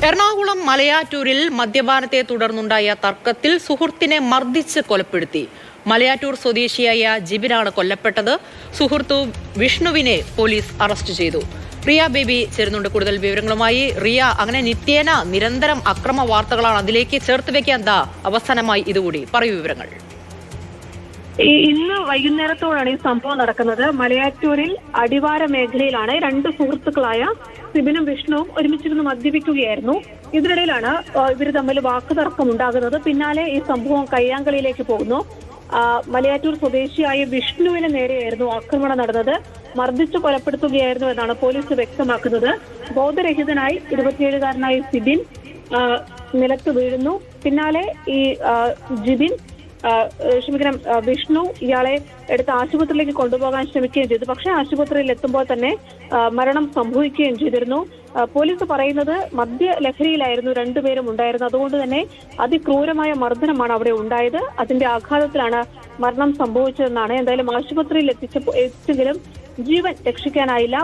എറണാകുളം മലയാറ്റൂരിൽ മദ്യപാനത്തെ തുടർന്നുണ്ടായ തർക്കത്തിൽ സുഹൃത്തിനെ മർദ്ദിച്ച് കൊലപ്പെടുത്തി. മലയാറ്റൂർ സ്വദേശിയായ ജിബിനാണ് കൊല്ലപ്പെട്ടത്. സുഹൃത്തു വിഷ്ണുവിനെ പോലീസ് അറസ്റ്റ് ചെയ്തു. റിയ ബേബി ചേരുന്നുണ്ട് കൂടുതൽ വിവരങ്ങളുമായി. റിയ, അങ്ങനെ നിത്യേന നിരന്തരം അക്രമ വാർത്തകളാണ്, അതിലേക്ക് ചേർത്ത് വെക്കാൻ എന്താ അവസാനമായി ഇതുകൂടി പറയൂ വിവരങ്ങൾ. ഇന്ന് വൈകുന്നേരത്തോടാണ് ഈ സംഭവം നടക്കുന്നത്. മലയാറ്റൂരിൽ അടിവാര മേഖലയിലാണ് രണ്ട് സുഹൃത്തുക്കളായ സിബിനും വിഷ്ണുവും ഒരുമിച്ചിരുന്ന് മദ്യപിക്കുകയായിരുന്നു. ഇതിനിടയിലാണ് ഇവർ തമ്മിൽ വാക്കുതർക്കം ഉണ്ടാകുന്നത്. പിന്നാലെ ഈ സംഭവം കയ്യാങ്കളിയിലേക്ക് പോകുന്നു. മലയാറ്റൂർ സ്വദേശിയായ വിഷ്ണുവിന് നേരെയായിരുന്നു ആക്രമണം നടന്നത്. മർദ്ദിച്ച് കൊലപ്പെടുത്തുകയായിരുന്നു എന്നാണ് പോലീസ് വ്യക്തമാക്കുന്നത്. ബോധരഹിതനായി 27-കാരനായ സിബിൻ നിലത്ത് വീഴുന്നു. പിന്നാലെ ഈ വിഷ്ണു ഇയാളെ എടുത്ത് ആശുപത്രിയിലേക്ക് കൊണ്ടുപോകാൻ ശ്രമിക്കുകയും ചെയ്തു. പക്ഷേ ആശുപത്രിയിൽ എത്തുമ്പോൾ തന്നെ മരണം സംഭവിക്കുകയും ചെയ്തിരുന്നു. പോലീസ് പറയുന്നത് മദ്യലഹരിയിലായിരുന്നു രണ്ടുപേരും ഉണ്ടായിരുന്നത്. അതുകൊണ്ട് തന്നെ അതിക്രൂരമായ മർദ്ദനമാണ് അവിടെ ഉണ്ടായത്. അതിന്റെ ആഘാതത്തിലാണ് മരണം സംഭവിച്ചതെന്നാണ്. എന്തായാലും ആശുപത്രിയിൽ എത്തിച്ചെങ്കിലും ജീവൻ രക്ഷിക്കാനായില്ല.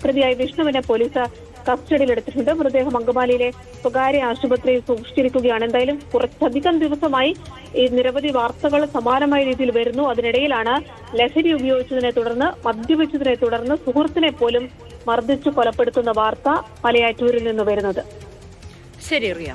പ്രതിയായ വിഷ്ണുവിനെ പോലീസ് കസ്റ്റഡിയിലെടുത്തിട്ടുണ്ട്. മൃതദേഹം അങ്കമാലിയിലെ സ്വകാര്യ ആശുപത്രിയിൽ സൂക്ഷിച്ചിരിക്കുകയാണ്. എന്തായാലും കുറച്ചധികം ദിവസമായി ഈ നിരവധി വാർത്തകൾ സമാനമായ രീതിയിൽ വരുന്നു. അതിനിടയിലാണ് ലഹരി ഉപയോഗിച്ചതിനെ തുടർന്ന്, മദ്യപിച്ചതിനെ തുടർന്ന് സുഹൃത്തിനെ പോലും മർദ്ദിച്ചു കൊലപ്പെടുത്തുന്ന വാർത്ത മലയാറ്റൂരിൽ നിന്ന് വരുന്നത്. ശരി റിയ.